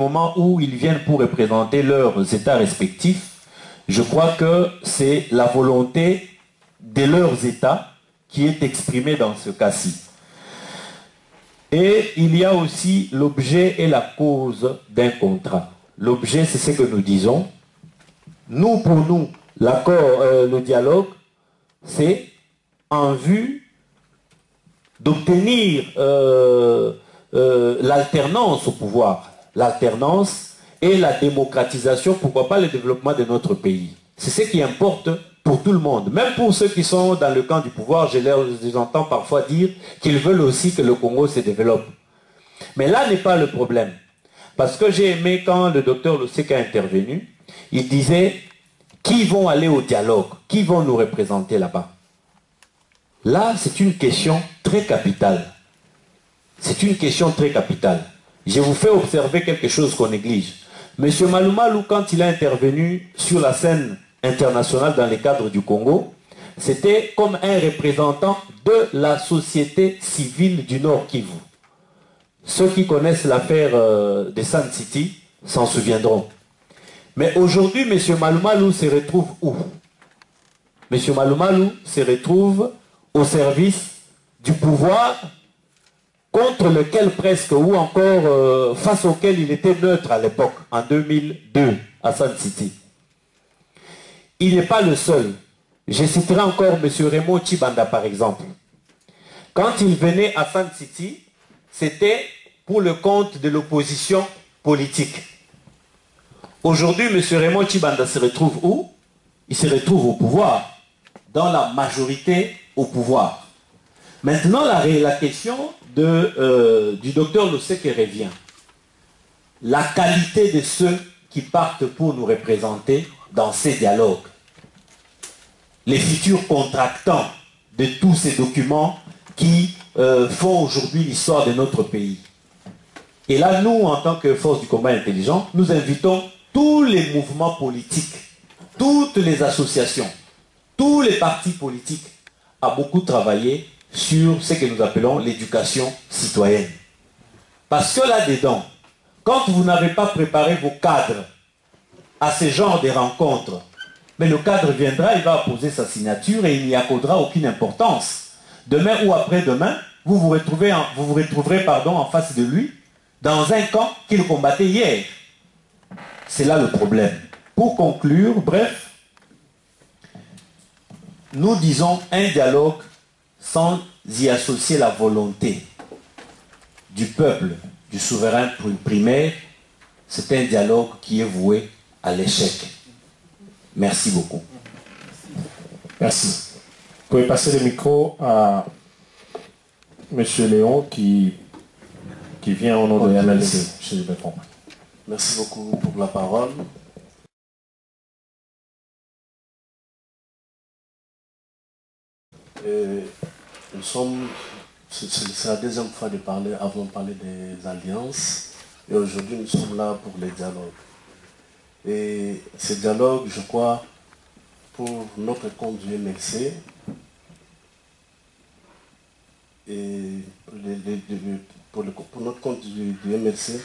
moment où ils viennent pour représenter leurs États respectifs, je crois que c'est la volonté de leurs États qui est exprimée dans ce cas-ci. Et il y a aussi l'objet et la cause d'un contrat. L'objet, c'est ce que nous disons. Nous, pour nous, l'accord, le dialogue, c'est en vue d'obtenir l'alternance au pouvoir. L'alternance et la démocratisation, pourquoi pas le développement de notre pays. C'est ce qui importe pour tout le monde. Même pour ceux qui sont dans le camp du pouvoir, je les entends parfois dire qu'ils veulent aussi que le Congo se développe. Mais là n'est pas le problème. Parce que j'ai aimé quand le docteur Luseke a intervenu, il disait qui vont aller au dialogue, qui vont nous représenter là-bas. Là, c'est une question très capitale. C'est une question très capitale. Je vous fais observer quelque chose qu'on néglige. Monsieur Malou Malou, quand il a intervenu sur la scène internationale dans le cadre du Congo, c'était comme un représentant de la société civile du Nord Kivu. Ceux qui connaissent l'affaire de Sun City s'en souviendront. Mais aujourd'hui, M. Malou Malou se retrouve où? M. Malou Malou se retrouve au service du pouvoir contre lequel presque, ou encore face auquel il était neutre à l'époque, en 2002, à Sun City. Il n'est pas le seul. Je citerai encore M. Raymond Chibanda, par exemple. Quand il venait à Sun City, c'était pour le compte de l'opposition politique. Aujourd'hui, M. Raymond Chibanda se retrouve où? Il se retrouve au pouvoir, dans la majorité au pouvoir. Maintenant, la question du docteur Luseke revient. La qualité de ceux qui partent pour nous représenter dans ces dialogues. Les futurs contractants de tous ces documents qui font aujourd'hui l'histoire de notre pays. Et là, nous, en tant que force du combat intelligent, nous invitons tous les mouvements politiques, toutes les associations, tous les partis politiques à beaucoup travailler sur ce que nous appelons l'éducation citoyenne. Parce que là-dedans, quand vous n'avez pas préparé vos cadres à ce genre de rencontres, mais le cadre viendra, il va poser sa signature et il n'y accordera aucune importance. Demain ou après-demain, vous vous retrouverez en face de lui dans un camp qu'il combattait hier. C'est là le problème. Pour conclure, bref, nous disons un dialogue sans y associer la volonté du peuple, du souverain primaire, c'est un dialogue qui est voué à l'échec. Merci beaucoup. Merci. Vous pouvez passer le micro à M. Léon qui vient au nom de MLC. Merci beaucoup pour la parole. C'est la deuxième fois de parler, avant de parler des alliances. Et aujourd'hui, nous sommes là pour les dialogues. Et ces dialogues, je crois, pour notre compte du MLC, et pour notre compte du MLC,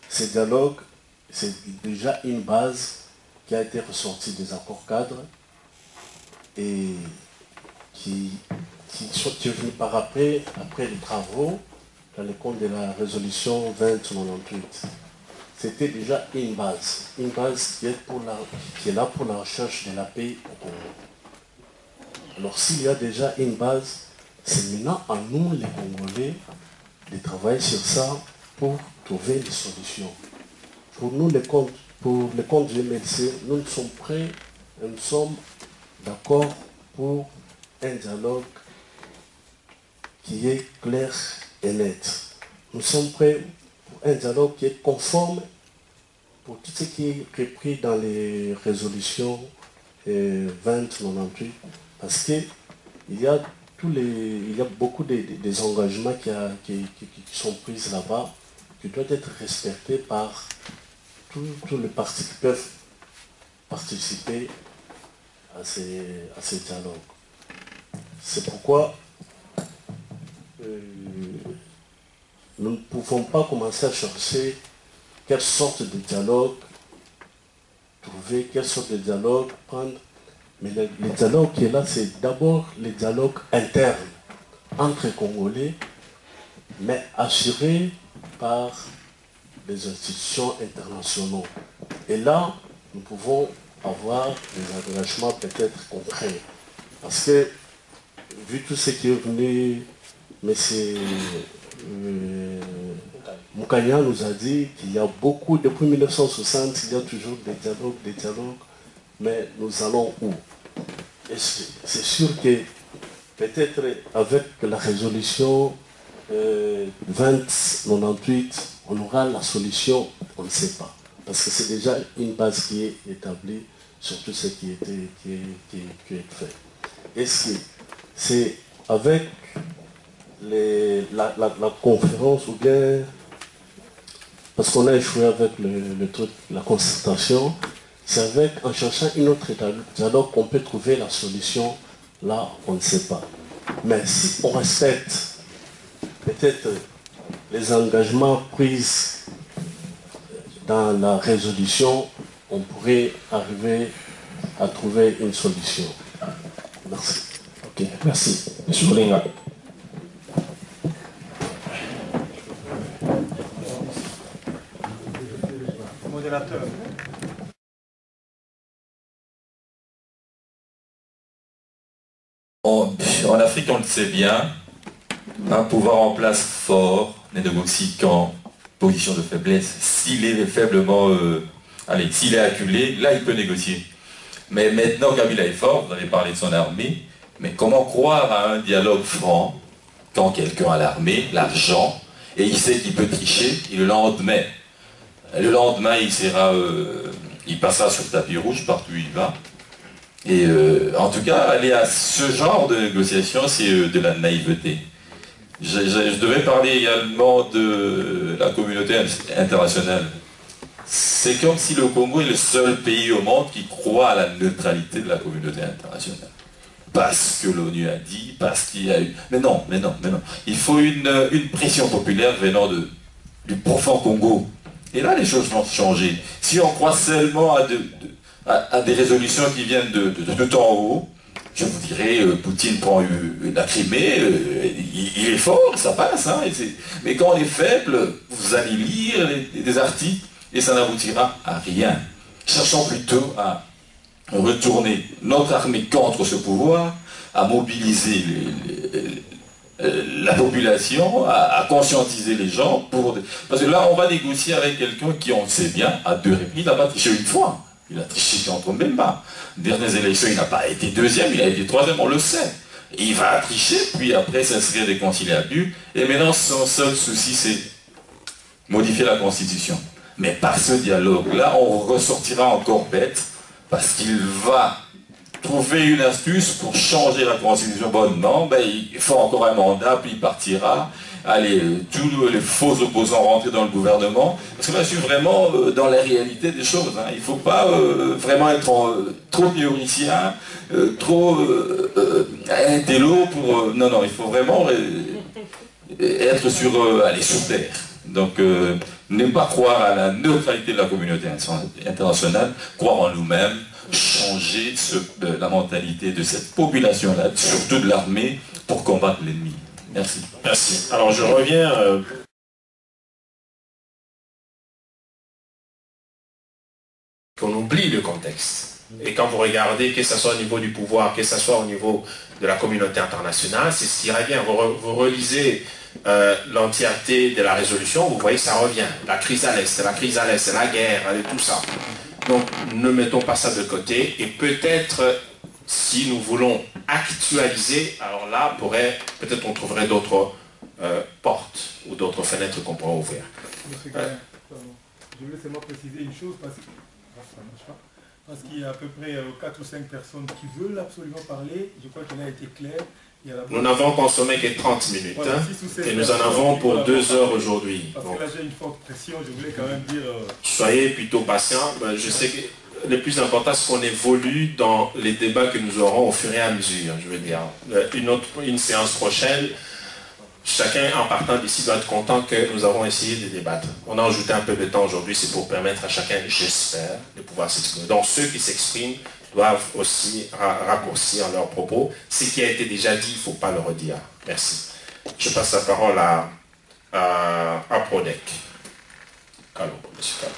ces dialogues, c'est déjà une base qui a été ressortie des accords cadres et qui est venu par après les travaux dans le compte de la résolution 2098. C'était déjà une base qui est là pour la recherche de la paix au Congo. Alors s'il y a déjà une base, c'est maintenant à nous les Congolais de travailler sur ça pour trouver des solutions. Pour nous, pour le compte du MLC, nous sommes prêts, nous sommes d'accord pour un dialogue qui est clair et net. Nous sommes prêts pour un dialogue qui est conforme pour tout ce qui est repris dans les résolutions 2098, parce qu'il y a beaucoup des engagements qui sont pris là-bas, qui doivent être respectés par tous les partis qui peuvent participer à ces dialogues. C'est pourquoi nous ne pouvons pas commencer à chercher quelle sorte de dialogue trouver, quelle sorte de dialogue prendre. Mais le dialogue qui est là, c'est d'abord le dialogue interne entre Congolais, mais assuré par les institutions internationales. Et là, nous pouvons avoir des engagements peut-être concrets. Parce que, vu tout ce qui est venu, M. Moukania nous a dit qu'il y a beaucoup, depuis 1960, il y a toujours des dialogues, mais nous allons où? Et c'est sûr que peut-être avec la résolution 2098, on aura la solution, on ne sait pas. Parce que c'est déjà une base qui est établie sur tout ce qui est fait. Est-ce que c'est avec la conférence ou bien, parce qu'on a échoué avec le truc, la concertation, c'est avec, en cherchant une autre dialogue qu'on peut trouver la solution, là on ne sait pas. Mais si on respecte peut-être les engagements pris dans la résolution, on pourrait arriver à trouver une solution. Merci. Ok, merci. Monsieur Olinga. Modérateur. En Afrique, on le sait bien, un pouvoir en place fort ne négocie qu'en position de faiblesse. S'il est faiblement, s'il est acculé, là il peut négocier. Mais maintenant, Kabila est fort, vous avez parlé de son armée, mais comment croire à un dialogue franc quand quelqu'un a l'armée, l'argent, et il sait qu'il peut tricher, et le lendemain, il passera sur le tapis rouge partout où il va. Et en tout cas, aller à ce genre de négociation, c'est de la naïveté. Je devais parler également de la communauté internationale. C'est comme si le Congo est le seul pays au monde qui croit à la neutralité de la communauté internationale. Parce que l'ONU a dit, parce qu'il y a eu... Mais non. Il faut une pression populaire venant du profond Congo. Et là, les choses vont changer. Si on croit seulement à des résolutions qui viennent de tout en haut, je vous dirais, Poutine prend la Crimée, il est fort, ça passe. Hein, mais quand on est faible, vous allez lire des articles et ça n'aboutira à rien. Cherchons plutôt à retourner notre armée contre ce pouvoir, à mobiliser la population, à conscientiser les gens. Parce que là, on va négocier avec quelqu'un qui, on le sait bien, à deux reprises, il n'a pas triché une fois. Il a triché contre Mbemba. Dernières élections, il n'a pas été deuxième, il a été troisième, on le sait. Et il va tricher, puis après s'inscrire des conciliabus. Et maintenant, son seul souci, c'est modifier la Constitution. Mais par ce dialogue-là, on ressortira encore bête, parce qu'il va trouver une astuce pour changer la Constitution bonnement. Il faut encore un mandat, puis il partira. Allez, tous les faux opposants rentrer dans le gouvernement. Parce que là, je suis vraiment dans la réalité des choses. Hein. Il ne faut pas vraiment être trop théoricien, trop intello pour... non, il faut vraiment être sur terre. Donc, ne pas croire à la neutralité de la communauté internationale, croire en nous-mêmes, changer la mentalité de cette population-là, surtout de l'armée, pour combattre l'ennemi. Merci. Merci. Alors je reviens... qu'on oublie le contexte. Et quand vous regardez, que ce soit au niveau du pouvoir, que ce soit au niveau de la communauté internationale, c'est ce qui revient. Vous relisez l'entièreté de la résolution, vous voyez, ça revient. La crise à l'Est, la guerre, tout ça. Donc ne mettons pas ça de côté. Et peut-être... si nous voulons actualiser, alors là, peut-être on trouverait d'autres portes ou d'autres fenêtres qu'on pourrait ouvrir. Je voulais seulement préciser une chose, parce qu'il y a à peu près 4 ou 5 personnes qui veulent absolument parler. Je crois qu'il a été clair. Nous n'avons consommé que 30 minutes. Voilà, et nous en avons pour 2 heures aujourd'hui. Parce que là, j'ai une forte pression, je voulais quand même dire... Soyez plutôt patients. Je sais que le plus important, c'est qu'on évolue dans les débats que nous aurons au fur et à mesure. Je veux dire, une séance prochaine, chacun en partant d'ici doit être content que nous avons essayé de débattre. On a ajouté un peu de temps aujourd'hui, c'est pour permettre à chacun, j'espère, de pouvoir s'exprimer. Donc ceux qui s'expriment doivent aussi raccourcir leurs propos. Ce qui a été déjà dit, il ne faut pas le redire. Merci. Je passe la parole à Prodec. Allô, monsieur Calo.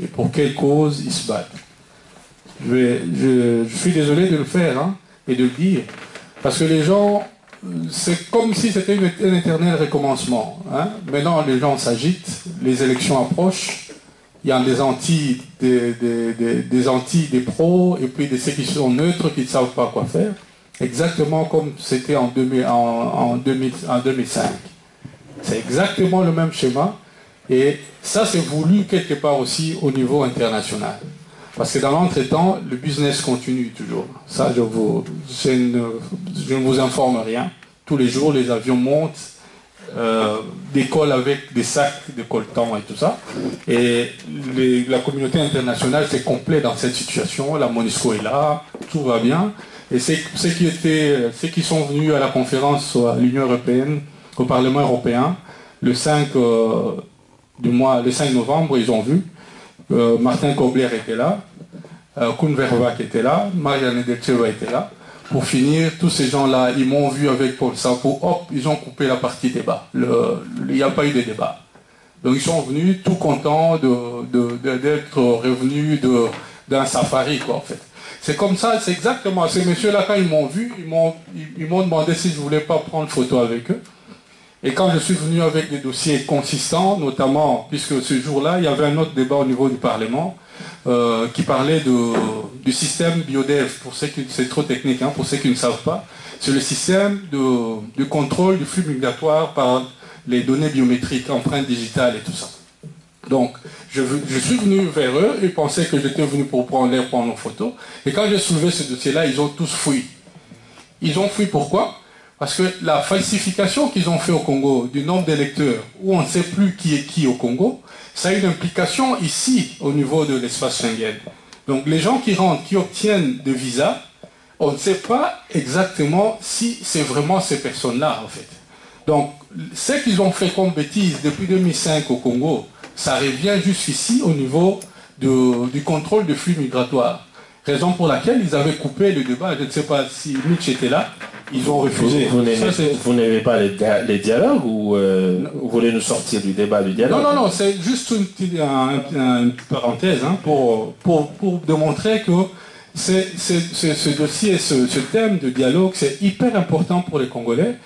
Et pour quelle cause ils se battent. Je suis désolé de le faire hein, et de le dire, parce que les gens, c'est comme si c'était un éternel recommencement. Hein. Maintenant, les gens s'agitent, les élections approchent, il y a des anti, des pros, et puis ceux qui sont neutres, qui ne savent pas quoi faire, exactement comme c'était en 2005. C'est exactement le même schéma. Et ça, c'est voulu quelque part aussi au niveau international. Parce que dans l'entretemps, le business continue toujours. Ça, je ne vous informe rien. Tous les jours, les avions montent, décollent avec des sacs de coltan et tout ça. Et la communauté internationale, c'est complet dans cette situation. La MONUSCO est là, tout va bien. Et ceux qui sont venus à la conférence à l'Union européenne, au Parlement européen, le 5 novembre, ils ont vu. Martin Kobler était là, Koen Vervaek était là, Marianne Delcheva était là. Pour finir, tous ces gens-là, ils m'ont vu avec Paul Sarko, hop, ils ont coupé la partie débat. Il n'y a pas eu de débat. Donc ils sont venus tout contents d'être revenus d'un safari, quoi, en fait. C'est comme ça, c'est exactement. Ces messieurs-là, quand ils m'ont vu, ils m'ont demandé si je ne voulais pas prendre photo avec eux. Et quand je suis venu avec des dossiers consistants, notamment, puisque ce jour-là, il y avait un autre débat au niveau du Parlement qui parlait du système BioDev, pour ceux qui, c'est trop technique, hein, pour ceux qui ne savent pas, c'est le système de contrôle du flux migratoire par les données biométriques, empreintes digitales et tout ça. Donc, je suis venu vers eux, ils pensaient que j'étais venu pour prendre une photo, et quand j'ai soulevé ce dossier-là, ils ont tous fui. Ils ont fui pourquoi ? Parce que la falsification qu'ils ont fait au Congo du nombre d'électeurs, où on ne sait plus qui est qui au Congo, ça a une implication ici, au niveau de l'espace Schengen. Donc les gens qui rentrent, qui obtiennent des visas, on ne sait pas exactement si c'est vraiment ces personnes-là, en fait. Donc, ce qu'ils ont fait comme bêtise depuis 2005 au Congo, ça revient jusqu'ici au niveau du contrôle des flux migratoires. Raison pour laquelle ils avaient coupé le débat. Je ne sais pas si Mitch était là. Ils ont refusé. Vous n'aimez pas les dialogues ou vous voulez nous sortir du débat du dialogue? Non, c'est juste une petite parenthèse hein, pour démontrer que ce dossier, ce thème de dialogue, c'est hyper important pour les Congolais.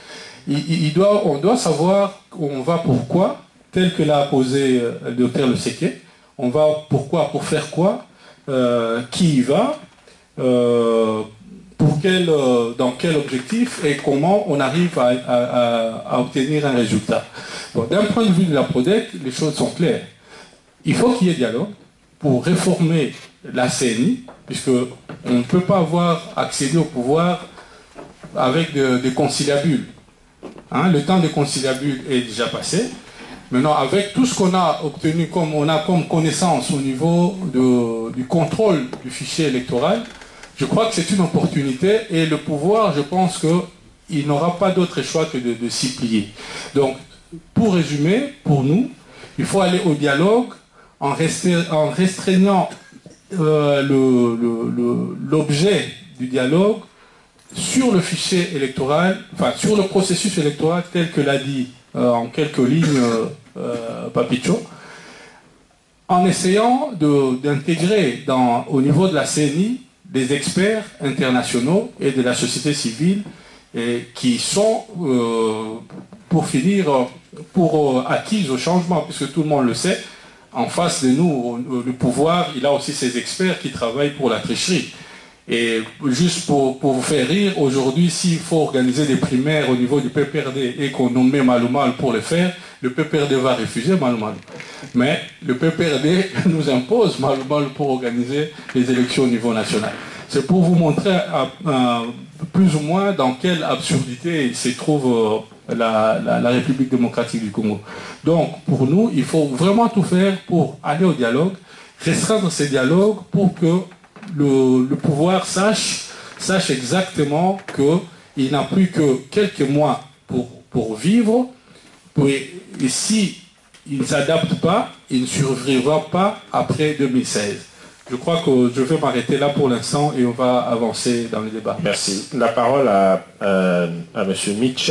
On doit savoir où on va pourquoi, tel que l'a posé le docteur Le Séqué. On va pourquoi, pour faire quoi, qui y va, dans quel objectif et comment on arrive à obtenir un résultat. Bon, d'un point de vue de la Prodec, les choses sont claires. Il faut qu'il y ait dialogue pour réformer la CNI, puisqu'on ne peut pas avoir accédé au pouvoir avec des conciliabules. Hein, le temps des conciliabules est déjà passé. Maintenant, avec tout ce qu'on a obtenu comme connaissance au niveau du contrôle du fichier électoral, je crois que c'est une opportunité et le pouvoir, je pense qu'il n'aura pas d'autre choix que de s'y plier. Donc, pour résumer, pour nous, il faut aller au dialogue en restreignant l'objet du dialogue sur le fichier électoral, enfin sur le processus électoral tel que l'a dit en quelques lignes Papicho, en essayant d'intégrer au niveau de la CNI des experts internationaux et de la société civile qui sont, pour finir, acquises au changement, puisque tout le monde le sait, en face de nous, le pouvoir, il a aussi ses experts qui travaillent pour la tricherie. Et juste pour vous faire rire, aujourd'hui, s'il faut organiser des primaires au niveau du PPRD et qu'on nomme Malou Malou pour le faire, le PPRD va refuser Malou Malou. Mais le PPRD nous impose Malou Malou pour organiser les élections au niveau national. C'est pour vous montrer plus ou moins dans quelle absurdité se trouve la République démocratique du Congo. Donc, pour nous, il faut vraiment tout faire pour aller au dialogue, restreindre ces dialogues pour que le pouvoir sache exactement qu'il n'a plus que quelques mois pour vivre, et si il ne s'adapte pas, il ne survivra pas après 2016. Je crois que je vais m'arrêter là pour l'instant et on va avancer dans le débat. Merci. La parole à M. Mitch.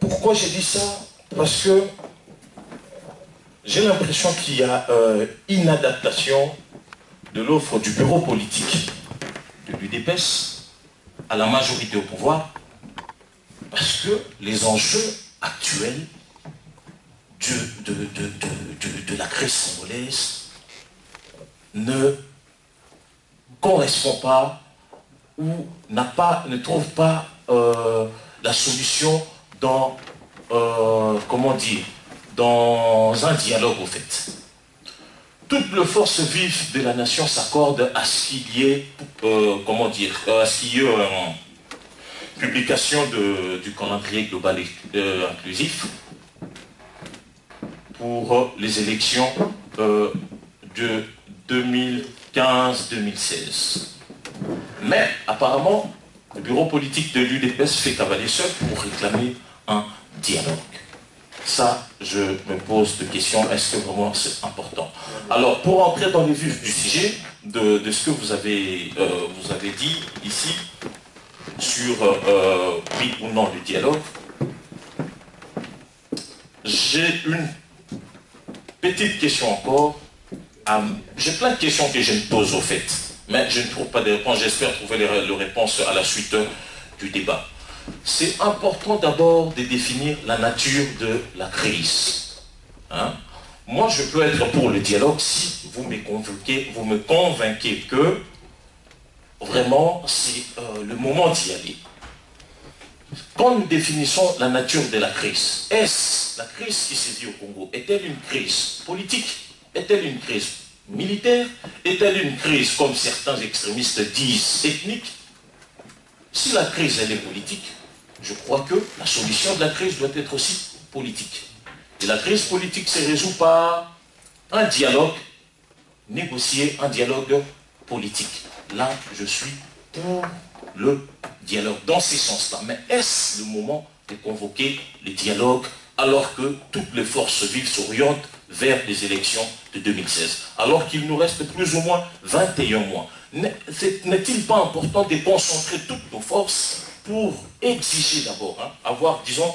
Pourquoi j'ai dit ça? Parce que j'ai l'impression qu'il y a inadaptation de l'offre du bureau politique de l'UDPS à la majorité au pouvoir, parce que les enjeux actuels de la crise congolaise ne correspondent pas ou ne trouvent pas la solution dans, comment dire, dans un dialogue au fait. Toutes les forces vives de la nation s'accordent à ce qu'il y ait, comment dire, à ce qu'il y ait publication du calendrier global inclusif pour les élections de 2015-2016. Mais apparemment, le bureau politique de l'UDPS fait cavaler seul pour réclamer un dialogue. Ça, je me pose des questions, est-ce que vraiment c'est important? Alors, pour entrer dans le vif du sujet, de ce que vous avez dit ici, sur oui ou non le dialogue, j'ai une petite question encore. J'ai plein de questions que je me pose au fait, mais je ne trouve pas de réponse. J'espère trouver les réponses à la suite du débat. C'est important d'abord de définir la nature de la crise. Hein? Moi, je peux être pour le dialogue si vous me convainquez que vraiment c'est le moment d'y aller. Quand nous définissons la nature de la crise, est-ce la crise qui sévit au Congo, est-elle une crise politique? Est-elle une crise militaire? Est-elle une crise, comme certains extrémistes disent, ethnique? Si la crise elle est politique, je crois que la solution de la crise doit être aussi politique. Et la crise politique se résout par un dialogue négocié, un dialogue politique. Là, je suis pour le dialogue dans ces sens-là. Mais est-ce le moment de convoquer le dialogue alors que toutes les forces vives s'orientent vers les élections de 2016, alors qu'il nous reste plus ou moins 21 mois? N'est-il pas important de concentrer toutes nos forces pour exiger d'abord, avoir, disons,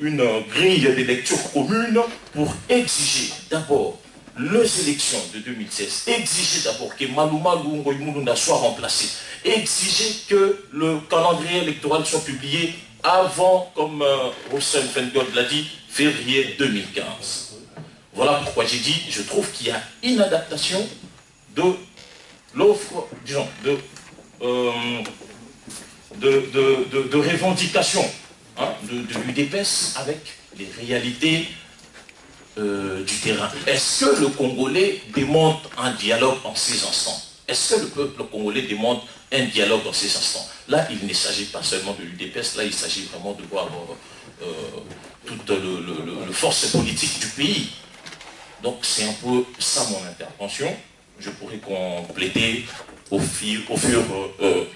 une grille de lecture commune pour exiger d'abord les élections de 2016, exiger d'abord que Malouma Ngoïmounouna soit remplacé, exiger que le calendrier électoral soit publié avant, comme Hossein Fengod l'a dit, février 2015. Voilà pourquoi j'ai dit, je trouve qu'il y a inadaptation de l'offre, disons, de revendication de l'UDPS avec les réalités du terrain. Est-ce que le Congolais demande un dialogue en ces instants? Est-ce que le peuple congolais demande un dialogue en ces instants? Là, il ne s'agit pas seulement de l'UDPS, là, il s'agit vraiment de voir toute la force politique du pays. Donc, c'est un peu ça mon intervention. Je pourrais compléter au fur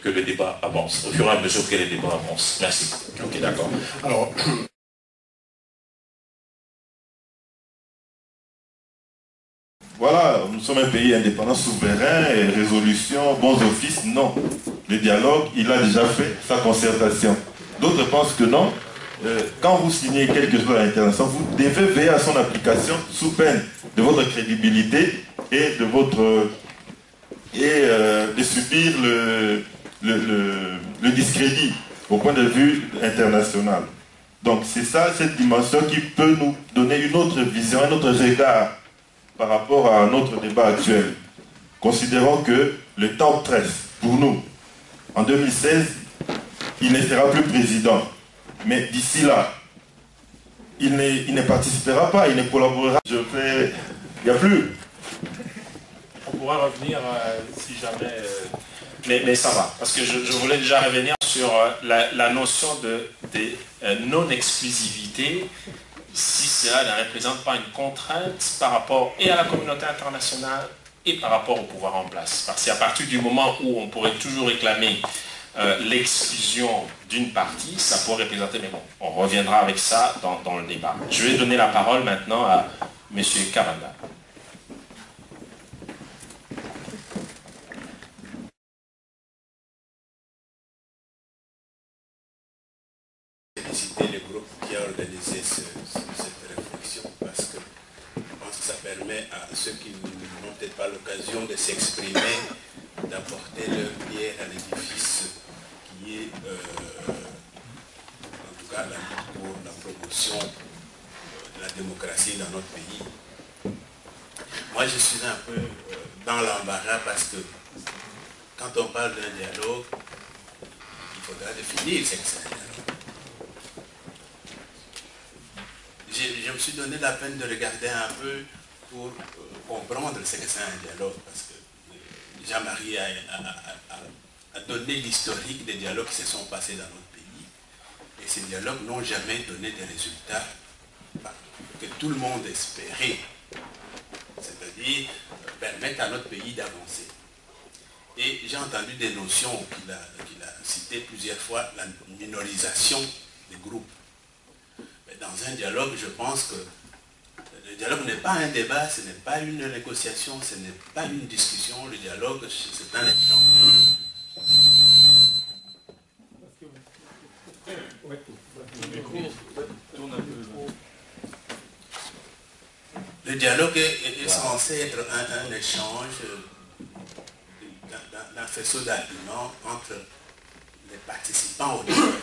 que le débat avance, au fur et à mesure que le débat avance. Merci. Ok, d'accord. Alors, voilà, nous sommes un pays indépendant, souverain, et résolution, bons offices, non. Le dialogue, il a déjà fait sa concertation. D'autres pensent que non. Quand vous signez quelque chose à l'international, vous devez veiller à son application sous peine de votre crédibilité et de votre de subir le discrédit au point de vue international. Donc c'est ça, cette dimension qui peut nous donner une autre vision, un autre regard par rapport à notre débat actuel. Considérons que le temps presse pour nous. En 2016, il ne sera plus président. Mais d'ici là, il ne participera pas, il ne collaborera. Il n'y a plus. On pourra revenir si jamais... mais ça va, parce que je voulais déjà revenir sur la notion de non-exclusivité si cela ne représente pas une contrainte par rapport et à la communauté internationale et par rapport au pouvoir en place. Parce qu'à partir du moment où on pourrait toujours réclamer l'exclusion d'une partie, ça pourrait représenter, mais bon, on reviendra avec ça dans le débat. Je vais donner la parole maintenant à M. Kabanda. Féliciter le groupe qui a organisé cette réflexion parce que je pense que ça permet à ceux qui n'ont peut-être pas l'occasion de s'exprimer d'apporter leur pierre à l'édifice qui est en tout cas la lutte pour la promotion de la démocratie dans notre pays. Moi je suis un peu dans l'embarras parce que quand on parle d'un dialogue, il faudra définir ce que c'est un dialogue. Je me suis donné la peine de regarder un peu pour comprendre ce que c'est un dialogue, parce que Jean-Marie a donné l'historique des dialogues qui se sont passés dans notre pays, et ces dialogues n'ont jamais donné des résultats que tout le monde espérait, c'est-à-dire permettre à notre pays d'avancer. Et j'ai entendu des notions qu'il a citées plusieurs fois, la minorisation des groupes. Dans un dialogue, je pense que le dialogue n'est pas un débat, ce n'est pas une négociation, ce n'est pas une discussion. Le dialogue, c'est un échange. Le dialogue est censé être un échange d'un faisceau d'arguments entre les participants au dialogue.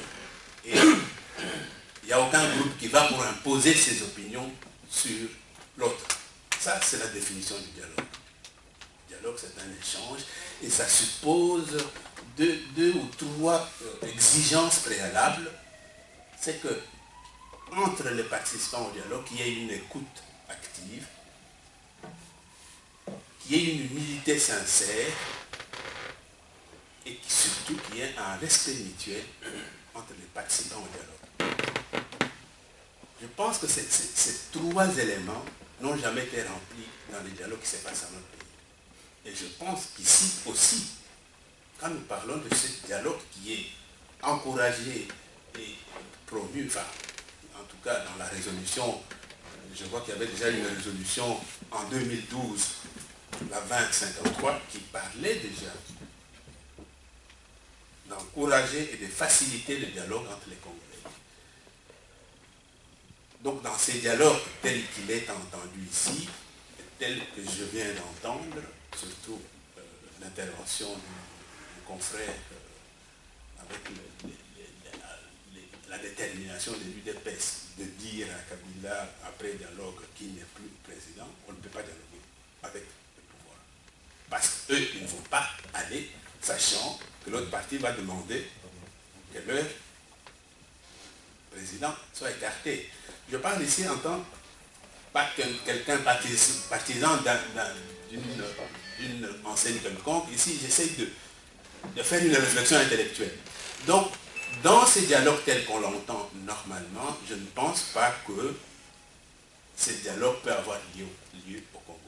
Et il n'y a aucun groupe qui va pour imposer ses opinions sur l'autre. Ça, c'est la définition du dialogue. Le dialogue, c'est un échange et ça suppose deux ou trois exigences préalables. C'est que, entre les participants au dialogue, il y ait une écoute active, qu'il y ait une humilité sincère et surtout qu'il y ait un respect mutuel entre les participants au dialogue. Je pense que ces trois éléments n'ont jamais été remplis dans les dialogues qui se passent dans notre pays. Et je pense qu'ici aussi, quand nous parlons de ce dialogue qui est encouragé et promu, enfin, en tout cas dans la résolution, je vois qu'il y avait déjà une résolution en 2012, la 2053, qui parlait déjà d'encourager et de faciliter le dialogue entre les Congolais. Donc dans ces dialogues tels qu'il est entendu ici, tel que je viens d'entendre, surtout l'intervention du confrère avec la détermination de l'UDPS de dire à Kabila après dialogue qu'il n'est plus président, on ne peut pas dialoguer avec le pouvoir. Parce qu'eux, ils ne vont pas aller sachant que l'autre partie va demander que leur président soit écarté. Je parle ici en tant pas quelqu'un partisan d'une enseigne quelconque. Ici, j'essaie de faire une réflexion intellectuelle. Donc, dans ces dialogues tels qu'on l'entend normalement, je ne pense pas que ces dialogues peuvent avoir lieu au Congo.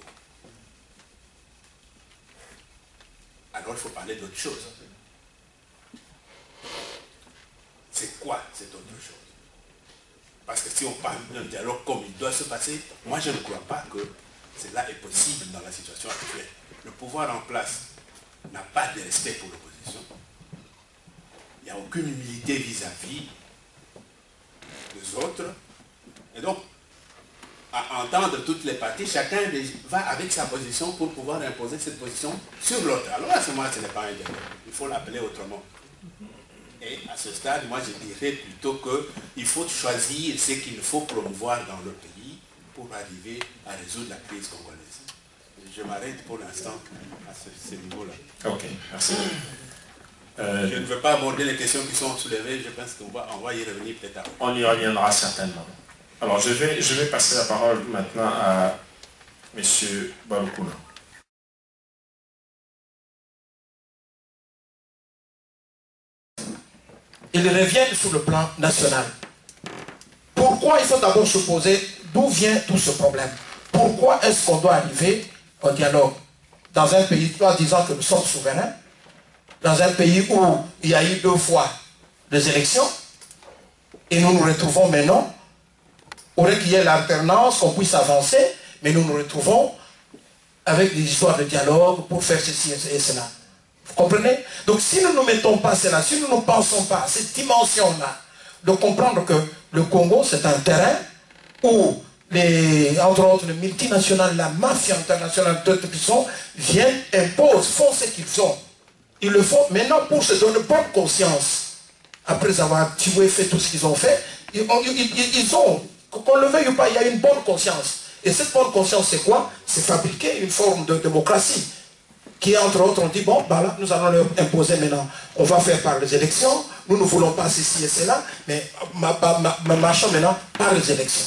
Alors, il faut parler d'autre chose. C'est quoi cette autre chose? Parce que si on parle d'un dialogue comme il doit se passer, moi je ne crois pas que cela est possible dans la situation actuelle. Le pouvoir en place n'a pas de respect pour l'opposition. Il n'y a aucune humilité vis-à-vis des autres. Et donc, à entendre toutes les parties, chacun va avec sa position pour pouvoir imposer cette position sur l'autre. Alors à ce moment-là, ce n'est pas un dialogue. Il faut l'appeler autrement. Et à ce stade, moi je dirais plutôt qu'il faut choisir ce qu'il faut promouvoir dans le pays pour arriver à résoudre la crise congolaise. Je m'arrête pour l'instant à ce niveau-là. Ok, merci. Je ne veux pas aborder les questions qui sont soulevées, je pense qu'on va y revenir peut-être après. On y reviendra certainement. Alors je vais passer la parole maintenant à M. Balokuna. Ils reviennent sur le plan national. Pourquoi crois qu'il faut d'abord se poser d'où vient tout ce problème. Pourquoi est-ce qu'on doit arriver au dialogue dans un pays, toi disant que nous sommes souverains, dans un pays où il y a eu 2 fois des élections, et nous nous retrouvons maintenant, au lieu qu'il y ait l'alternance, qu'on puisse avancer, mais nous nous retrouvons avec des histoires de dialogue pour faire ceci et cela. Vous comprenez? Donc si nous ne mettons pas cela, si nous ne pensons pas à cette dimension-là, de comprendre que le Congo c'est un terrain où entre autres les multinationales, la mafia internationale, d'autres puissants viennent, imposent, font ce qu'ils font. Ils le font maintenant pour se donner bonne conscience. Après avoir tué, fait tout ce qu'ils ont fait, ils ont, qu'on le veuille ou pas, il y a une bonne conscience. Et cette bonne conscience, c'est quoi? C'est fabriquer une forme de démocratie. Qui, entre autres, on dit, bon, bah là, nous allons leur imposer maintenant. On va faire par les élections. Nous ne voulons pas ceci et cela, mais marchons maintenant par les élections.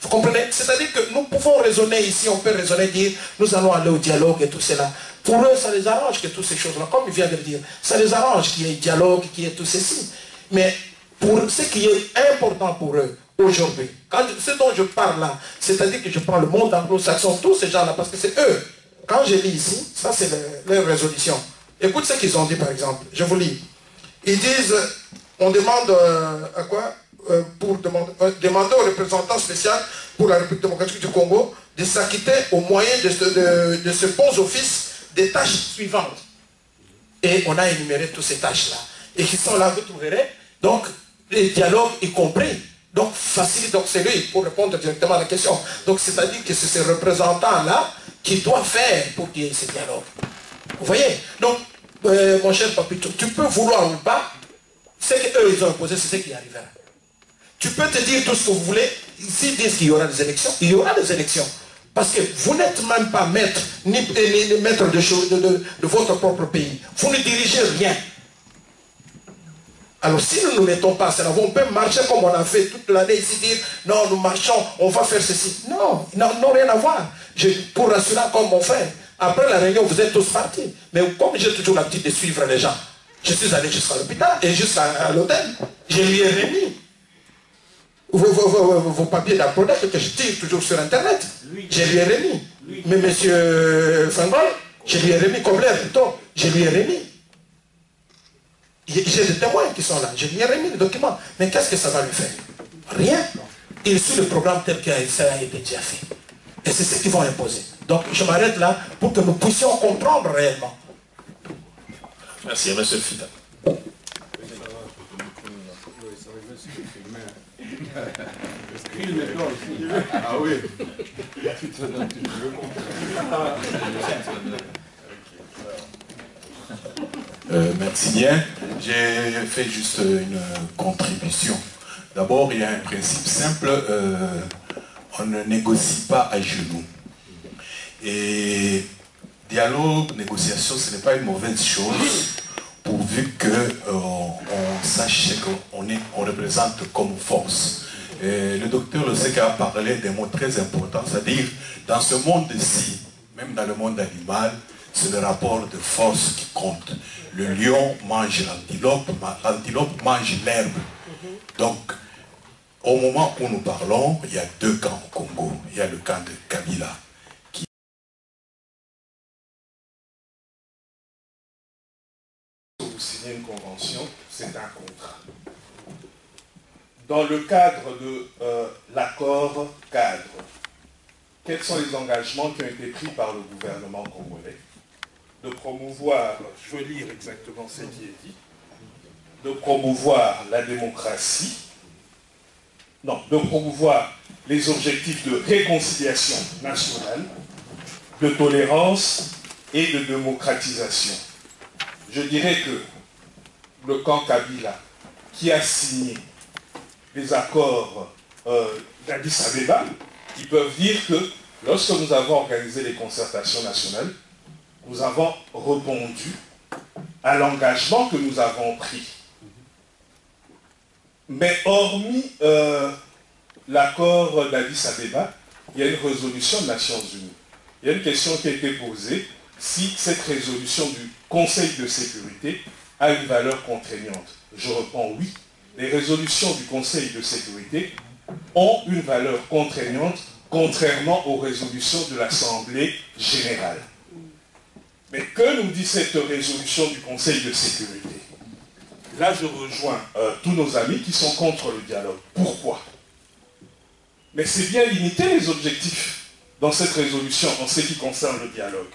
Vous comprenez? C'est-à-dire que nous pouvons raisonner ici, on peut raisonner, dire, nous allons aller au dialogue et tout cela. Pour eux, ça les arrange que toutes ces choses-là, comme il vient de le dire, ça les arrange qu'il y ait dialogue, qu'il y ait tout ceci. Mais pour ce qui est important pour eux, aujourd'hui, ce dont je parle là, c'est-à-dire que je prends le monde anglo-saxon, tous ces gens-là, parce que c'est eux. Quand je lis ici, ça c'est leur résolution. Écoute ce qu'ils ont dit par exemple, je vous lis. Ils disent, on demande à quoi pour demander au représentant spécial pour la République démocratique du Congo de s'acquitter au moyen de ce bon office des tâches suivantes. Et on a énuméré toutes ces tâches-là. Et qui sont là, vous trouverez, donc, les dialogues y compris. Donc, facile, donc c'est lui pour répondre directement à la question. Donc, c'est-à-dire que c'est ces représentants-là qui doivent faire pour qu'il y ait ces dialogues. Vous voyez? Donc, mon cher Papito, tu peux vouloir ou pas, ce qu'eux, ils ont imposé, c'est ce qui arrivera. Tu peux te dire tout ce que vous voulez, s'ils disent qu'il y aura des élections, il y aura des élections. Parce que vous n'êtes même pas maître, ni maître de votre propre pays. Vous ne dirigez rien. Alors si nous ne mettons pas cela, on peut marcher comme on a fait toute l'année ici, dire non, nous marchons, on va faire ceci. Non, ils n'ont rien à voir. Pour rassurer comme mon frère, après la réunion, vous êtes tous partis. Mais comme j'ai toujours l'habitude de suivre les gens, je suis allé jusqu'à l'hôpital et jusqu'à l'hôtel. Je lui ai remis vos papiers d'applaudissement que je tire toujours sur Internet. Je lui ai remis. Mais monsieur Fengol, je lui ai remis, Kobler plutôt, je lui ai remis. J'ai des témoins qui sont là. Je lui ai remis le document. Mais qu'est-ce que ça va lui faire? Rien. Il suit le programme tel que ça a été déjà fait. Et c'est ce qu'ils vont imposer. Donc je m'arrête là pour que nous puissions comprendre réellement. Merci, monsieur Fida. Ah oui. Merci bien. J'ai fait juste une contribution. D'abord, il y a un principe simple, on ne négocie pas à genoux. Et dialogue, négociation, ce n'est pas une mauvaise chose, pourvu qu'on sache ce qu'on représente comme force. Et le docteur Le Sec a parlé des mots très importants, c'est-à-dire, dans ce monde-ci, même dans le monde animal, c'est le rapport de force qui compte. Le lion mange l'antilope mange l'herbe. Donc, au moment où nous parlons, il y a 2 camps au Congo. Il y a le camp de Kabila, qui vous signez une convention, c'est un contrat. Dans le cadre de l'accord cadre, quels sont les engagements qui ont été pris par le gouvernement congolais? De promouvoir, je veux lire exactement ce qui est dit, de promouvoir la démocratie, non, de promouvoir les objectifs de réconciliation nationale, de tolérance et de démocratisation. Je dirais que le camp Kabila, qui a signé les accords d'Addis Abeba, ils peuvent dire que lorsque nous avons organisé les concertations nationales, nous avons répondu à l'engagement que nous avons pris. Mais hormis l'accord d'Addis Abeba, il y a une résolution des Nations Unies. Il y a une question qui a été posée, si cette résolution du Conseil de sécurité a une valeur contraignante. Je réponds oui. Les résolutions du Conseil de sécurité ont une valeur contraignante, contrairement aux résolutions de l'Assemblée générale. Mais que nous dit cette résolution du Conseil de sécurité? Là, je rejoins tous nos amis qui sont contre le dialogue. Pourquoi? Mais c'est bien limiter les objectifs dans cette résolution en ce qui concerne le dialogue.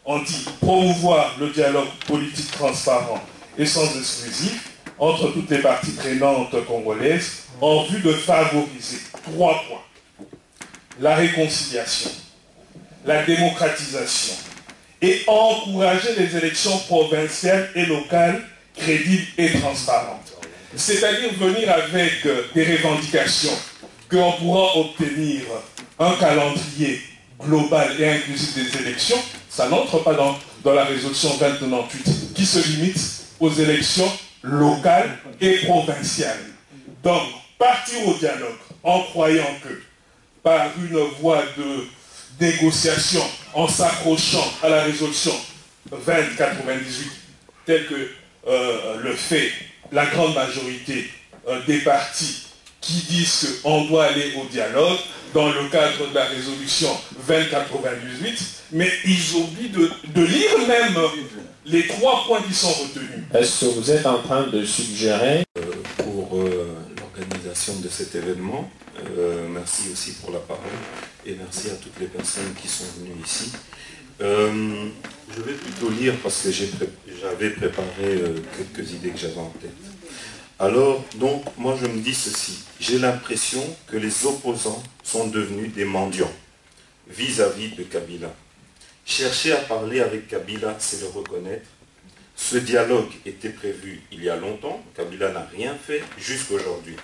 On dit promouvoir le dialogue politique transparent et sans exclusif entre toutes les parties prenantes congolaises en vue de favoriser 3 points. La réconciliation, la démocratisation et encourager les élections provinciales et locales crédibles et transparentes. C'est-à-dire venir avec des revendications qu'on pourra obtenir un calendrier global et inclusif des élections. Ça n'entre pas dans la résolution 2098 qui se limite aux élections locales et provinciales. Donc, partir au dialogue en croyant que par une voie de négociation, en s'accrochant à la résolution 2098, telle que le fait la grande majorité des partis qui disent qu'on doit aller au dialogue dans le cadre de la résolution 2098, mais ils oublient de lire même les 3 points qui sont retenus. Est-ce que vous êtes en train de suggérer pour l'organisation de cet événement, merci aussi pour la parole et merci à toutes les personnes qui sont venues ici. Je vais plutôt lire parce que j'avais préparé quelques idées que j'avais en tête. Alors, donc, moi je me dis ceci. J'ai l'impression que les opposants sont devenus des mendiants vis-à-vis de Kabila. Chercher à parler avec Kabila, c'est le reconnaître. Ce dialogue était prévu il y a longtemps. Kabila n'a rien fait jusqu'aujourd'hui.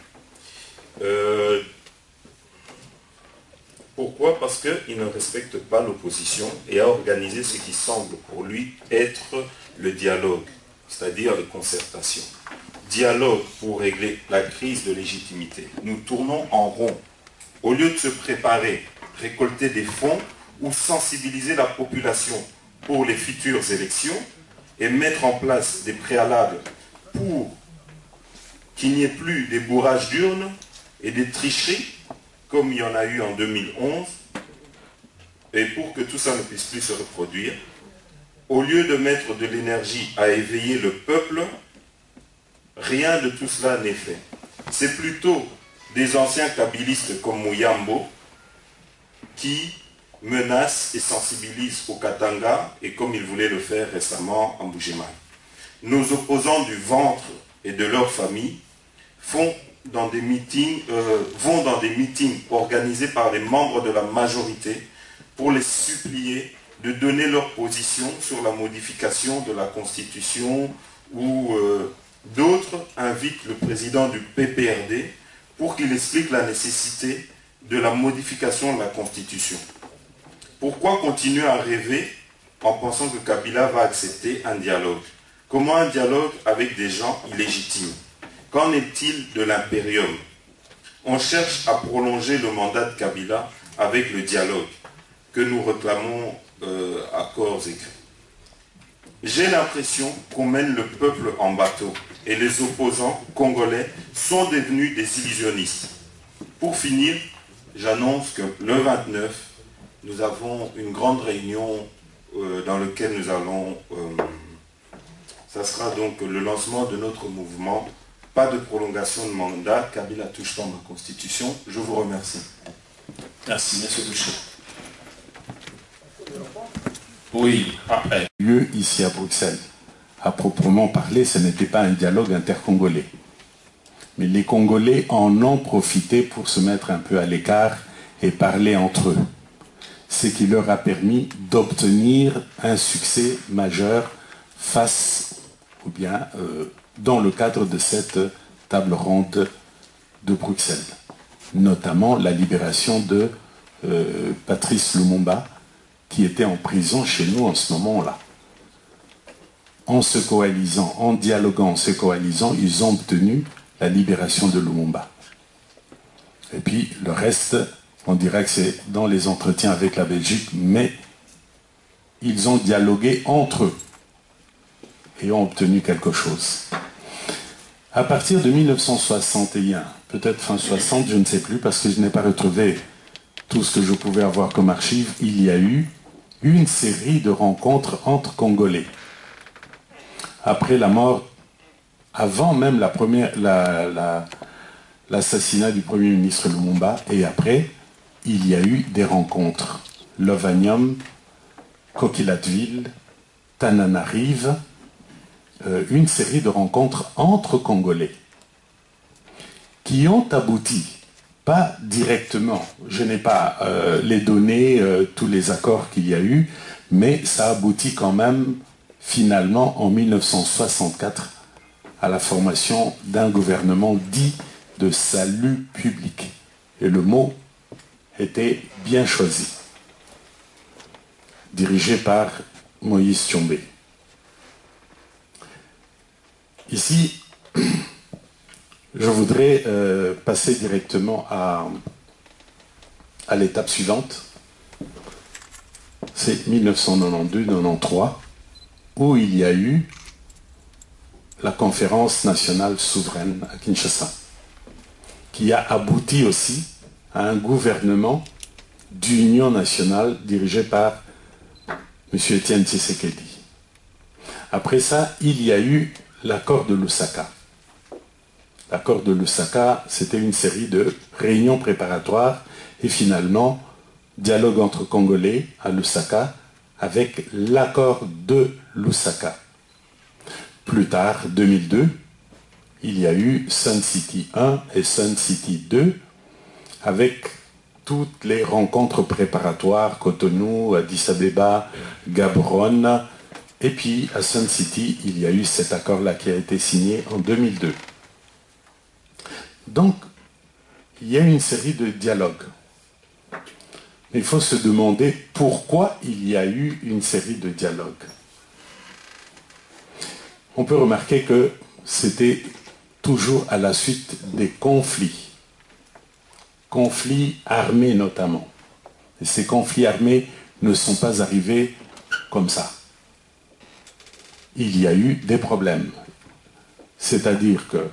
Pourquoi? Parce qu'il ne respecte pas l'opposition et a organisé ce qui semble pour lui être le dialogue, c'est-à-dire les concertations. Dialogue pour régler la crise de légitimité. Nous tournons en rond. Au lieu de se préparer, récolter des fonds ou sensibiliser la population pour les futures élections et mettre en place des préalables pour qu'il n'y ait plus des bourrages d'urnes et des tricheries comme il y en a eu en 2011 et pour que tout ça ne puisse plus se reproduire, au lieu de mettre de l'énergie à éveiller le peuple, rien de tout cela n'est fait. C'est plutôt des anciens kabylistes comme Mouyambo qui menacent et sensibilisent au Katanga et comme ils voulaient le faire récemment en Bujimaï. Nos opposants du ventre et de leur famille vont dans des meetings organisés par les membres de la majorité pour les supplier de donner leur position sur la modification de la Constitution ou d'autres invitent le président du PPRD pour qu'il explique la nécessité de la modification de la Constitution. Pourquoi continuer à rêver en pensant que Kabila va accepter un dialogue? Comment un dialogue avec des gens illégitimes? Qu'en est-il de l'impérium? On cherche à prolonger le mandat de Kabila avec le dialogue que nous réclamons à corps et cris. J'ai l'impression qu'on mène le peuple en bateau et les opposants congolais sont devenus des illusionnistes. Pour finir, j'annonce que le 29, nous avons une grande réunion dans laquelle nous allons... ça sera donc le lancement de notre mouvement. Pas de prolongation de mandat. Kabila touche pas ma constitution. Je vous remercie. Merci, monsieur Boucher. Oui, après. Lieu ici à Bruxelles. À proprement parler, ce n'était pas un dialogue intercongolais. Mais les Congolais en ont profité pour se mettre un peu à l'écart et parler entre eux. Ce qui leur a permis d'obtenir un succès majeur face, ou bien dans le cadre de cette table ronde de Bruxelles. Notamment la libération de Patrice Lumumba, qui était en prison chez nous en ce moment-là. En se coalisant, en dialoguant, en se coalisant, ils ont obtenu la libération de Lumumba. Et puis le reste, on dirait que c'est dans les entretiens avec la Belgique, mais ils ont dialogué entre eux et ont obtenu quelque chose. À partir de 1961, peut-être fin 60, je ne sais plus, parce que je n'ai pas retrouvé tout ce que je pouvais avoir comme archive, il y a eu une série de rencontres entre Congolais. Après la mort, avant même l'assassinat du Premier ministre Lumumba, et après, il y a eu des rencontres. Lovanium, Coquillatville, Tananarive, une série de rencontres entre Congolais qui ont abouti, pas directement, je n'ai pas les données, tous les accords qu'il y a eu, mais ça aboutit quand même finalement en 1964 à la formation d'un gouvernement dit de salut public. Et le mot était bien choisi, dirigé par Moïse Tshombe. Ici, je voudrais passer directement à l'étape suivante. C'est 1992-93, où il y a eu la conférence nationale souveraine à Kinshasa, qui a abouti aussi à un gouvernement d'union nationale dirigé par M. Étienne Tshisekedi. Après ça, il y a eu l'accord de Lusaka. L'accord de Lusaka, c'était une série de réunions préparatoires et finalement, dialogue entre Congolais à Lusaka avec l'accord de Lusaka. Plus tard, 2002, il y a eu Sun City 1 et Sun City 2 avec toutes les rencontres préparatoires, Cotonou, Addis Abeba, Gaborone. Et puis, à Sun City, il y a eu cet accord-là qui a été signé en 2002. Donc, il y a une série de dialogues. Il faut se demander pourquoi il y a eu une série de dialogues. On peut remarquer que c'était toujours à la suite des conflits armés notamment. Et ces conflits armés ne sont pas arrivés comme ça. Il y a eu des problèmes. C'est-à-dire que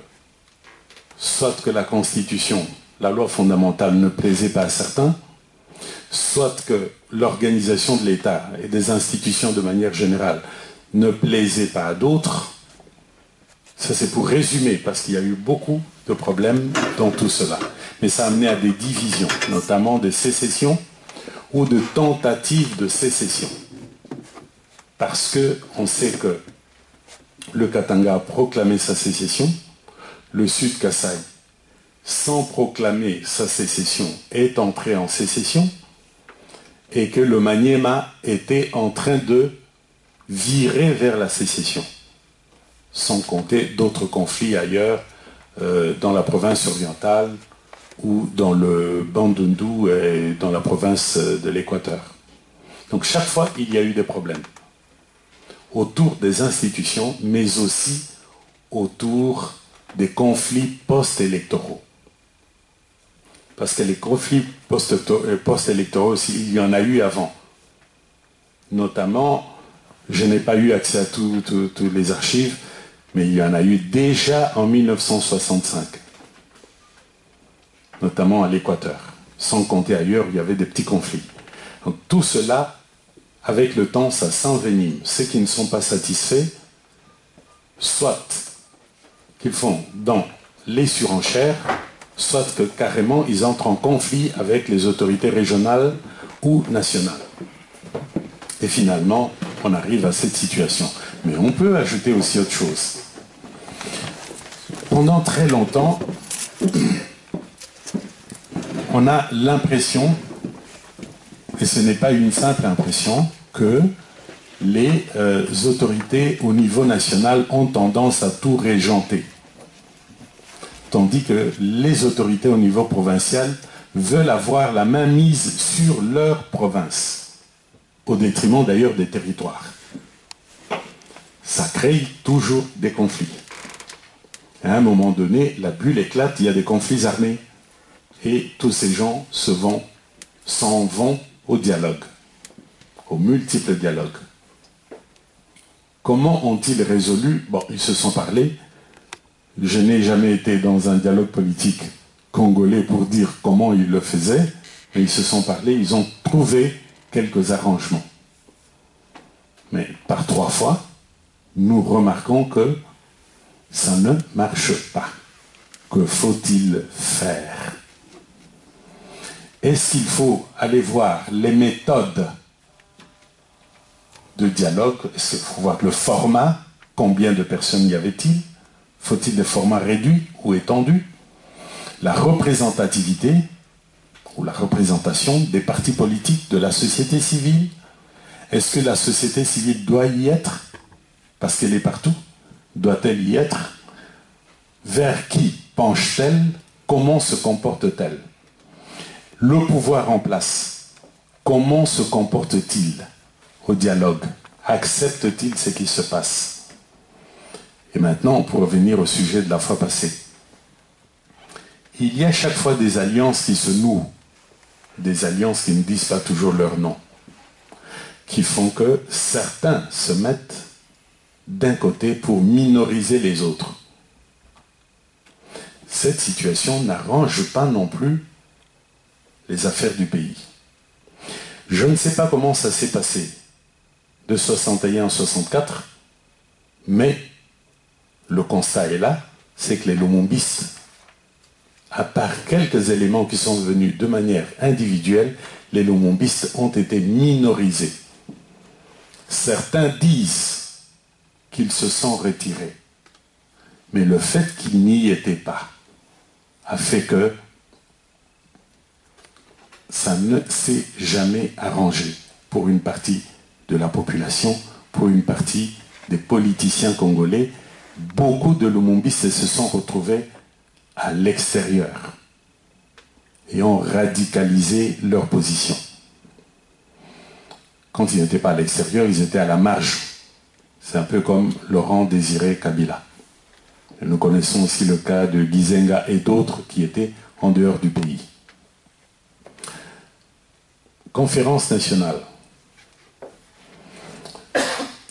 soit que la Constitution, la loi fondamentale ne plaisait pas à certains, soit que l'organisation de l'État et des institutions de manière générale ne plaisait pas à d'autres. Ça c'est pour résumer, parce qu'il y a eu beaucoup de problèmes dans tout cela. Mais ça a amené à des divisions, notamment des sécessions ou de tentatives de sécession. Parce qu'on sait que le Katanga a proclamé sa sécession, le Sud Kasaï, sans proclamer sa sécession, est entré en sécession, et que le Maniema était en train de virer vers la sécession, sans compter d'autres conflits ailleurs, dans la province orientale ou dans le Bandundu et dans la province de l'Équateur. Donc chaque fois, il y a eu des problèmes autour des institutions, mais aussi autour des conflits post-électoraux. Parce que les conflits post-électoraux aussi, il y en a eu avant. Notamment, je n'ai pas eu accès à toutes les archives, mais il y en a eu déjà en 1965. Notamment à l'Équateur. Sans compter ailleurs, il y avait des petits conflits. Donc tout cela, avec le temps, ça s'envenime. Ceux qui ne sont pas satisfaits, soit qu'ils font dans les surenchères, soit que carrément ils entrent en conflit avec les autorités régionales ou nationales. Et finalement, on arrive à cette situation. Mais on peut ajouter aussi autre chose. Pendant très longtemps, on a l'impression, et ce n'est pas une simple impression, que les autorités au niveau national ont tendance à tout régenter. Tandis que les autorités au niveau provincial veulent avoir la main mise sur leur province, au détriment d'ailleurs des territoires. Ça crée toujours des conflits. À un moment donné, la bulle éclate, il y a des conflits armés. Et tous ces gens s'en vont au dialogue, aux multiples dialogues. Comment ont-ils résolu? Bon, ils se sont parlé. Je n'ai jamais été dans un dialogue politique Congolais pour dire comment ils le faisaient, mais ils se sont parlé, ils ont trouvé quelques arrangements. Mais par 3 fois, nous remarquons que ça ne marche pas. Que faut-il faire? Est-ce qu'il faut aller voir les méthodes de dialogue? Est-ce qu'il faut voir le format? Combien de personnes y avait-il? Faut-il des formats réduits ou étendus? La représentativité ou la représentation des partis politiques, de la société civile. Est-ce que la société civile doit y être? Parce qu'elle est partout. Doit-elle y être? Vers qui penche-t-elle? Comment se comporte-t-elle? Le pouvoir en place, comment se comporte-t-il au dialogue? Accepte-t-il ce qui se passe? Et maintenant, pour revenir au sujet de la fois passée, il y a chaque fois des alliances qui se nouent, des alliances qui ne disent pas toujours leur nom, qui font que certains se mettent d'un côté pour minoriser les autres. Cette situation n'arrange pas non plus les affaires du pays. Je ne sais pas comment ça s'est passé de 61 à 64, mais le constat est là, c'est que les lumumbistes, à part quelques éléments qui sont venus de manière individuelle, les lumumbistes ont été minorisés. Certains disent qu'ils se sont retirés, mais le fait qu'ils n'y étaient pas a fait que ça ne s'est jamais arrangé pour une partie de la population, pour une partie des politiciens congolais. Beaucoup de lumumbistes se sont retrouvés à l'extérieur et ont radicalisé leur position. Quand ils n'étaient pas à l'extérieur, ils étaient à la marge. C'est un peu comme Laurent Désiré Kabila. Et nous connaissons aussi le cas de Gizenga et d'autres qui étaient en dehors du pays. Conférence nationale.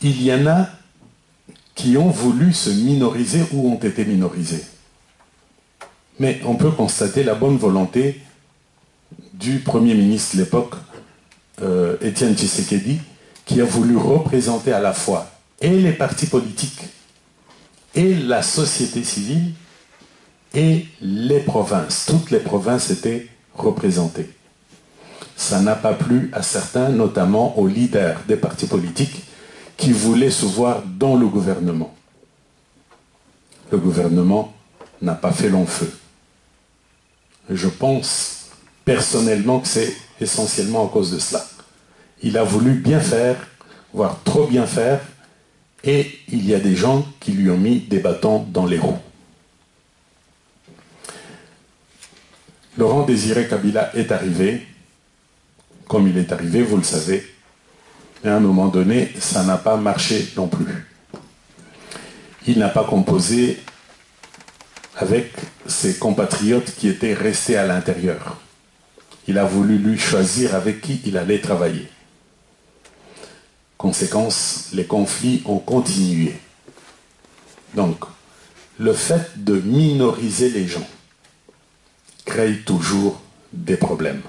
Il y en a qui ont voulu se minoriser ou ont été minorisés. Mais on peut constater la bonne volonté du Premier ministre de l'époque, Étienne Tshisekedi, qui a voulu représenter à la fois et les partis politiques, et la société civile, et les provinces. Toutes les provinces étaient représentées. Ça n'a pas plu à certains, notamment aux leaders des partis politiques, qui voulaient se voir dans le gouvernement. Le gouvernement n'a pas fait long feu. Je pense personnellement que c'est essentiellement à cause de cela. Il a voulu bien faire, voire trop bien faire, et il y a des gens qui lui ont mis des bâtons dans les roues. Laurent Désiré Kabila est arrivé, comme il est arrivé, vous le savez, et à un moment donné, ça n'a pas marché non plus. Il n'a pas composé avec ses compatriotes qui étaient restés à l'intérieur. Il a voulu lui choisir avec qui il allait travailler. Conséquence, les conflits ont continué. Donc, le fait de minoriser les gens crée toujours des problèmes.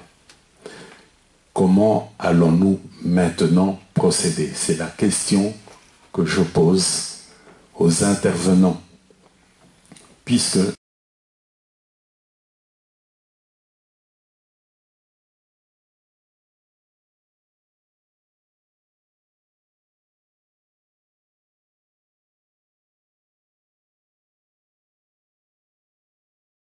Comment allons-nous maintenant procéder? C'est la question que je pose aux intervenants, puisque